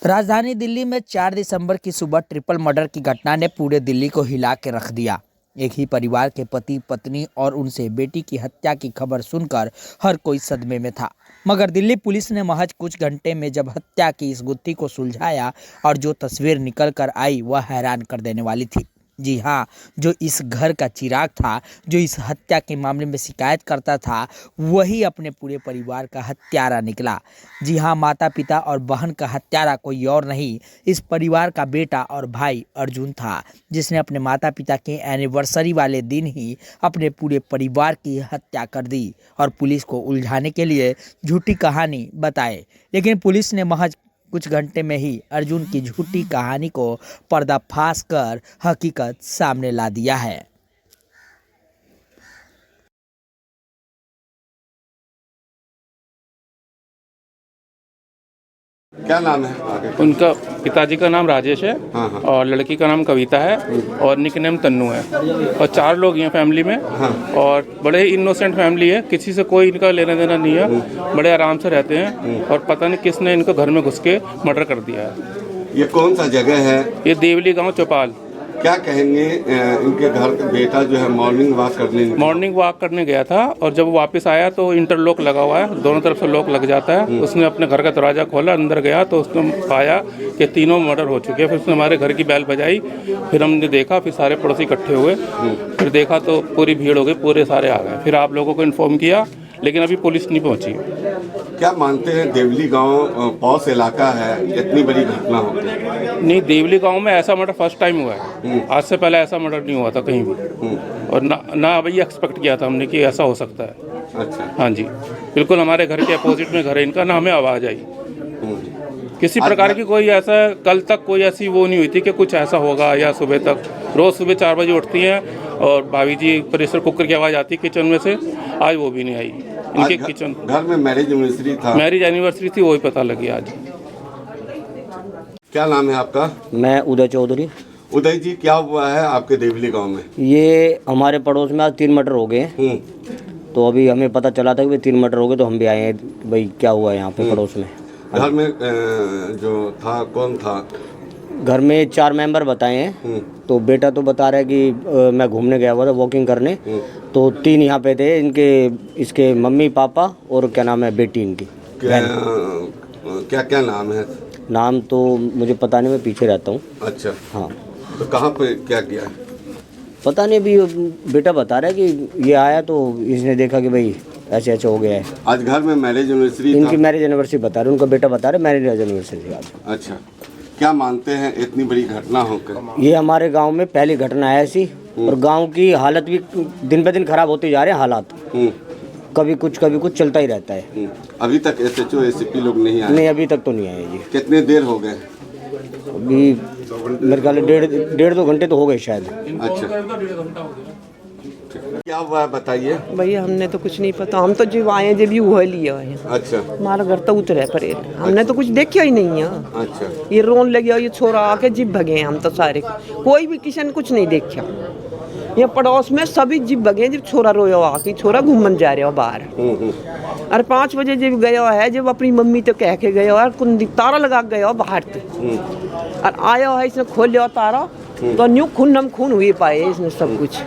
राजधानी दिल्ली में 4 दिसंबर की सुबह ट्रिपल मर्डर की घटना ने पूरे दिल्ली को हिला के रख दिया। एक ही परिवार के पति पत्नी और उनसे बेटी की हत्या की खबर सुनकर हर कोई सदमे में था। मगर दिल्ली पुलिस ने महज कुछ घंटे में जब हत्या की इस गुत्थी को सुलझाया और जो तस्वीर निकल कर आई वह हैरान कर देने वाली थी। जी हाँ, जो इस घर का चिराग था, जो इस हत्या के मामले में शिकायत करता था, वही अपने पूरे परिवार का हत्यारा निकला। जी हाँ, माता पिता और बहन का हत्यारा कोई और नहीं, इस परिवार का बेटा और भाई अर्जुन था, जिसने अपने माता पिता के एनिवर्सरी वाले दिन ही अपने पूरे परिवार की हत्या कर दी और पुलिस को उलझाने के लिए झूठी कहानी बताए। लेकिन पुलिस ने महज कुछ घंटे में ही अर्जुन की झूठी कहानी को पर्दाफाश कर हकीकत सामने ला दिया है। क्या नाम है आगे? उनका पिताजी का नाम राजेश है। हाँ, हाँ। और लड़की का नाम कविता है और निकनेम तन्नू है और 4 लोग हैं फैमिली में। हाँ। और बड़े इनोसेंट फैमिली है, किसी से कोई इनका लेना देना नहीं है, बड़े आराम से रहते हैं और पता नहीं किसने इनको घर में घुस के मर्डर कर दिया है। ये कौन सा जगह है? ये देवली गांव चौपाल। क्या कहेंगे इनके घर का बेटा जो है मॉर्निंग वॉक करने गया था और जब वो वापस आया तो इंटरलॉक लगा हुआ है, दोनों तरफ से लॉक लग जाता है। उसने अपने घर का दरवाज़ा खोला, अंदर गया तो उसने पाया कि तीनों मर्डर हो चुके हैं। फिर उसने हमारे घर की बेल बजाई, फिर हमने देखा, फिर सारे पड़ोसी इकट्ठे हुए, फिर देखा तो पूरी भीड़ हो गई, पूरे सारे आ गए। फिर आप लोगों को इन्फॉर्म किया, लेकिन अभी पुलिस नहीं पहुंची। क्या मानते हैं देवली गांव पॉश इलाका है, इतनी बड़ी घटना हो गई? नहीं, देवली गांव में ऐसा मर्डर फर्स्ट टाइम हुआ है। आज से पहले ऐसा मर्डर नहीं हुआ था कहीं भी। और ना अभी एक्सपेक्ट किया था हमने कि ऐसा हो सकता है। अच्छा। हाँ जी, बिल्कुल हमारे घर के अपोजिट में घर है इनका, ना हमें आवाज़ आई। किसी प्रकार की कोई ऐसा कल तक कोई ऐसी वो नहीं हुई थी कि कुछ ऐसा होगा। या सुबह तक रोज़ सुबह 4 बजे उठती हैं और भाभी जी प्रेशर कुकर की आवाज़ आती है किचन में से, आज वो भी नहीं आई। इनके किचन घर में मैरिज एनिवर्सरी थी, वही पता लगी आज। क्या नाम है आपका? मैं उदय चौधरी। उदय जी, क्या हुआ है आपके देवली गांव में? ये हमारे पड़ोस में आज 3 मर्डर हो गए। तो अभी हमें पता चला था कि 3 मर्डर हो गए, तो हम भी आए हैं भाई क्या हुआ है यहाँ पे पड़ोस में। घर में जो था कौन था? घर में 4 मेंबर बताए हैं। तो बेटा तो बता रहा है कि मैं घूमने गया हुआ था वॉकिंग करने, तो 3 यहाँ पे थे, इसके मम्मी पापा और क्या नाम है बेटी इनकी। क्या नाम है? नाम तो मुझे पता नहीं, मैं पीछे रहता हूँ। अच्छा। हाँ। तो कहाँ पे क्या किया? पता नहीं, अभी बेटा बता रहा है कि ये आया तो इसने देखा कि भाई ऐसे हो गया है। आज घर में मैरिज एनिवर्सरी इनकी मैरिज एनिवर्सरी बता रहे, उनका बेटा बता रहा है मैरिज एनिवर्सरी आज। अच्छा। क्या मानते हैं इतनी बड़ी घटना होकर? ये हमारे गांव में पहली घटना है ऐसी, और गांव की हालत भी दिन पे दिन खराब होते जा रहे हैं हालात। कभी कुछ चलता ही रहता है। अभी तक SHO ACP लोग नहीं आए? नहीं, अभी तक तो नहीं आए जी। कितने देर हो गए? अभी मेरे ख्याल 1.5-2 घंटे तो हो गए शायद। अच्छा। क्या हुआ बताइए। भैया हमने तो कुछ नहीं पता, हम तो जब आए जब वो लिया है। अच्छा। हमारा घर तो उतरे पर हमने तो कुछ देखा ही नहीं है। अच्छा। ये रोन लगे ये छोरा आके जिब भगे, हम तो सारे कोई भी किसी ने कुछ नहीं देखा। ये पड़ोस में सभी जिब भगे जब छोरा रोया आके, छोरा घूमन जा रहे हो बाहर। अरे 5 बजे जब गया है, जब अपनी मम्मी तो कह के गया और कुंडी तारा लगा गया बाहर से, और आया है इसने खोल लिया तारा, तो न्यू खून हुए पाए इसने सब कुछ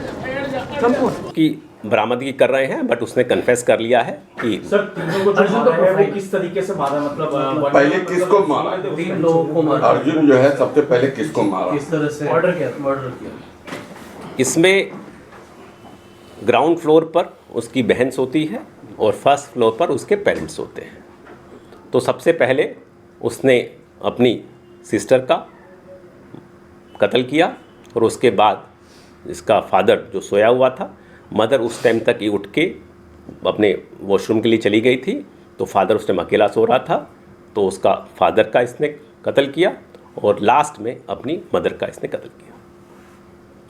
की बरामदगी कर रहे हैं। बट उसने कन्फेस कर लिया है कि सर तीनों को जो मारा है वो किस तरीके से मारा, मतलब पहले किसको मारा? 3 लोगों को मारा। अर्जुन जो है सबसे पहले किसको मारा? किस तरह से मर्डर किया? इसमें ग्राउंड फ्लोर पर उसकी बहन सोती है और फर्स्ट फ्लोर पर उसके पेरेंट्स होते हैं। तो सबसे पहले उसने अपनी सिस्टर का कत्ल किया और उसके बाद इसका फादर जो सोया हुआ था, मदर उस टाइम तक ही उठ के अपने वॉशरूम के लिए चली गई थी, तो फादर उस टाइम अकेला सो रहा था, तो उसका फादर का इसने कत्ल किया और लास्ट में अपनी मदर का इसने कत्ल किया।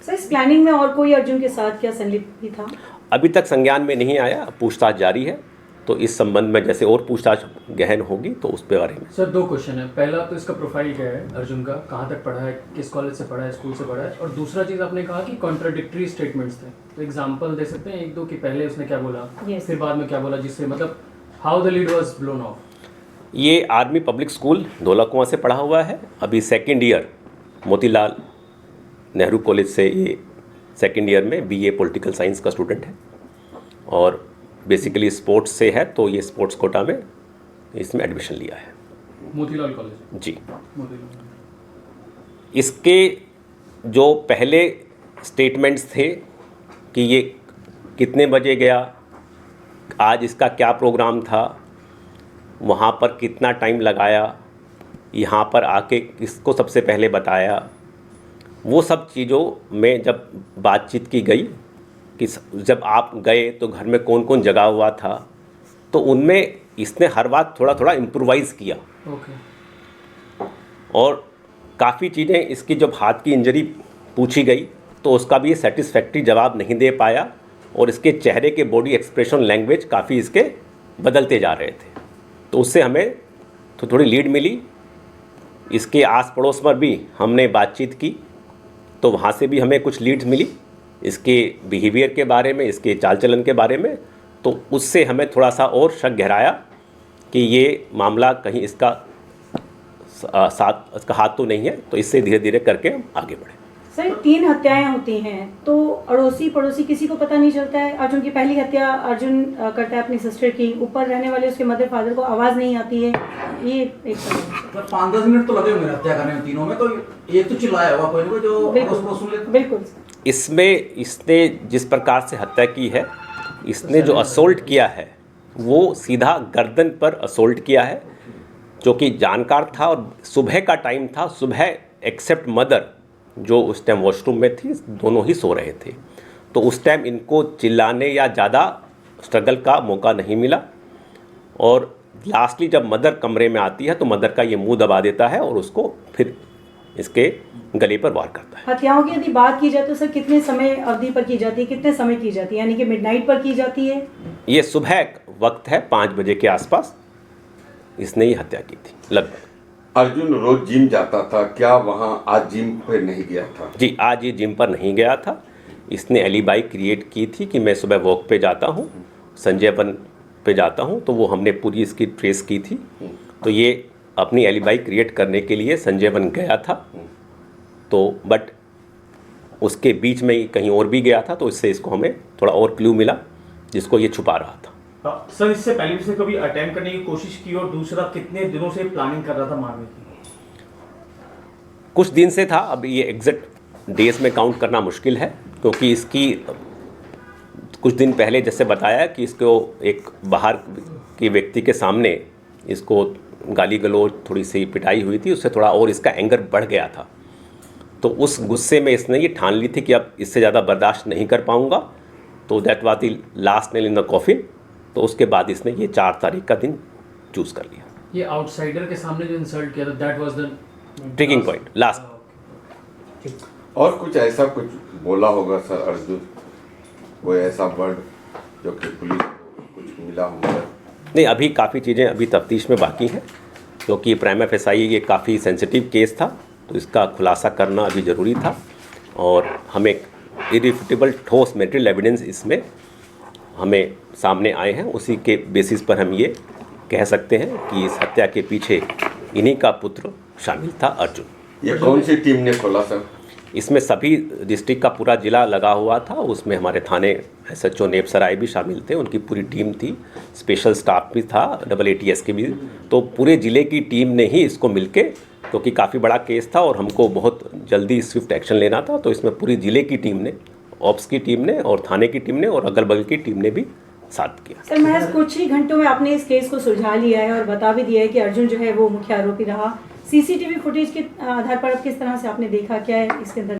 सर इस प्लानिंग में और कोई अर्जुन के साथ क्या संलिप्त था? अभी तक संज्ञान में नहीं आया, पूछताछ जारी है तो इस संबंध में जैसे और पूछताछ गहन होगी तो उस पे बारे में। सर 2 क्वेश्चन है। पहला तो इसका प्रोफाइल क्या है अर्जुन का, कहाँ तक पढ़ा है, किस कॉलेज से पढ़ा है, स्कूल से पढ़ा है, और दूसरा चीज़ आपने कहा कि कॉन्ट्राडिक्टरी स्टेटमेंट्स थे, तो एग्जांपल दे सकते हैं 1-2 कि पहले उसने क्या बोला फिर बाद में क्या बोला, जिससे मतलब how the lead was blown of. ये आर्मी पब्लिक स्कूल धौला कुआं से पढ़ा हुआ है, अभी 2nd year Motilal Nehru college से ये 2nd ईयर में BA पॉलिटिकल साइंस का स्टूडेंट है और बेसिकली स्पोर्ट्स से है, तो ये स्पोर्ट्स कोटा में इसमें एडमिशन लिया है मोतीलाल कॉलेज। जी। मोतीलाल। इसके जो पहले स्टेटमेंट्स थे कि ये कितने बजे गया, आज इसका क्या प्रोग्राम था, वहाँ पर कितना टाइम लगाया, यहाँ पर आके किसको सबसे पहले बताया, वो सब चीज़ों में जब बातचीत की गई कि जब आप गए तो घर में कौन कौन जगा हुआ था, तो उनमें इसने हर बात थोड़ा थोड़ा इम्प्रोवाइज़ किया। और काफ़ी चीज़ें इसकी जब हाथ की इंजरी पूछी गई तो उसका भी सेटिस्फैक्ट्री जवाब नहीं दे पाया और इसके चेहरे के बॉडी एक्सप्रेशन लैंग्वेज काफ़ी इसके बदलते जा रहे थे, तो उससे हमें तो थोड़ी लीड मिली। इसके आस पड़ोस पर भी हमने बातचीत की तो वहाँ से भी हमें कुछ लीड्स मिली इसके बिहेवियर के बारे में, इसके चाल चलन के बारे में, तो उससे हमें थोड़ा सा और शक गहराया कि ये मामला कहीं इसका इसका हाथ तो नहीं है, तो इससे धीरे धीरे करके हम आगे बढ़े। सर 3 हत्याएं होती हैं तो अड़ोसी पड़ोसी किसी को पता नहीं चलता है। अर्जुन की पहली हत्या अर्जुन करता है अपनी सिस्टर की, ऊपर रहने वाले उसके मदर फादर को आवाज़ नहीं आती है। ये एक 5-10 मिनट तो लगे होंगे हत्या करने में तीनों में, तो एक तो चिल्लाया होगा कोई ना कोई जो उसको सुन लेता। बिल्कुल। इसमें इसने जिस प्रकार से हत्या की है, इसने जो असोल्ट किया है वो सीधा गर्दन पर असोल्ट किया है, जो कि जानकार था और सुबह का टाइम था। सुबह एक्सेप्ट मदर जो उस टाइम वॉशरूम में थी, दोनों ही सो रहे थे, तो उस टाइम इनको चिल्लाने या ज़्यादा स्ट्रगल का मौका नहीं मिला। और लास्टली जब मदर कमरे में आती है तो मदर का ये मुंह दबा देता है और उसको फिर इसके गले पर वार करता है। हत्याओं की यदि बात की जाए तो सर कितने समय अवधि पर की जाती है, कितने समय की जाती है, यानी कि मिडनाइट पर की जाती है? ये सुबह वक्त है 5 बजे के आसपास इसने ये हत्या की थी लगभग। अर्जुन रोज जिम जाता था, क्या वहाँ आज जिम पे नहीं गया था? जी, आज ये जिम पर नहीं गया था। इसने एलिबाई क्रिएट की थी कि मैं सुबह वॉक पे जाता हूँ, संजय वन पे जाता हूँ, तो वो हमने पूरी इसकी ट्रेस की थी। तो ये अपनी एलिबाई क्रिएट करने के लिए संजय वन गया था, तो बट उसके बीच में ही कहीं और भी गया था, तो इससे इसको हमें थोड़ा और क्लू मिला जिसको ये छुपा रहा था। सर इससे पहले भी कभी अटेम्प्ट करने की कोशिश की, और दूसरा कितने दिनों से प्लानिंग कर रहा था मारने की? कुछ दिन से था, अब ये एग्जैक्ट डेज में काउंट करना मुश्किल है, क्योंकि इसकी कुछ दिन पहले जैसे बताया कि इसको एक बाहर के व्यक्ति के सामने इसको गाली गलौज थोड़ी सी पिटाई हुई थी, उससे थोड़ा और इसका एंगर बढ़ गया था। तो उस गुस्से में इसने ये ठान ली थी कि अब इससे ज़्यादा बर्दाश्त नहीं कर पाऊँगा, तो that was the last nail in the coffin. तो उसके बाद इसने ये 4 तारीख का दिन चूज कर लिया। ये आउटसाइडर के सामने जो इंसल्ट किया था, that was the ट्रिगिंग point last. और कुछ ऐसा कुछ बोला होगा सर अर्जुन, कोई ऐसा वर्ड जो कि पुलिस को कुछ मिला होगा? नहीं, अभी काफ़ी चीज़ें अभी तफ्तीश में बाकी हैं, क्योंकि प्राइमा फेसाई ये काफ़ी सेंसिटिव केस था, तो इसका खुलासा करना अभी ज़रूरी था। और हमें इरिफ्यूटेबल ठोस मटेरियल एविडेंस इसमें हमें सामने आए हैं, उसी के बेसिस पर हम ये कह सकते हैं कि इस हत्या के पीछे इन्हीं का पुत्र शामिल था, अर्जुन। ये कौन सी टीम ने खोला सर? इसमें सभी डिस्ट्रिक्ट का पूरा जिला लगा हुआ था, उसमें हमारे थाने SHO नेपसराय भी शामिल थे, उनकी पूरी टीम थी, स्पेशल स्टाफ भी था, AATS के भी, तो पूरे ज़िले की टीम ने ही इसको मिलके, क्योंकि काफ़ी बड़ा केस था और हमको बहुत जल्दी स्विफ्ट एक्शन लेना था, तो इसमें पूरी ज़िले की टीम ने, ऑप्स की टीम ने और थाने की टीम ने और अगल बगल की टीम ने भी साथ किया। सर महज कुछ ही घंटों में आपने इस केस को सुलझा लिया है और बता भी दिया है कि अर्जुन जो है वो मुख्य आरोपी रहा। CCTV फुटेज के आधार पर किस तरह से आपने देखा, क्या है इसके अंदर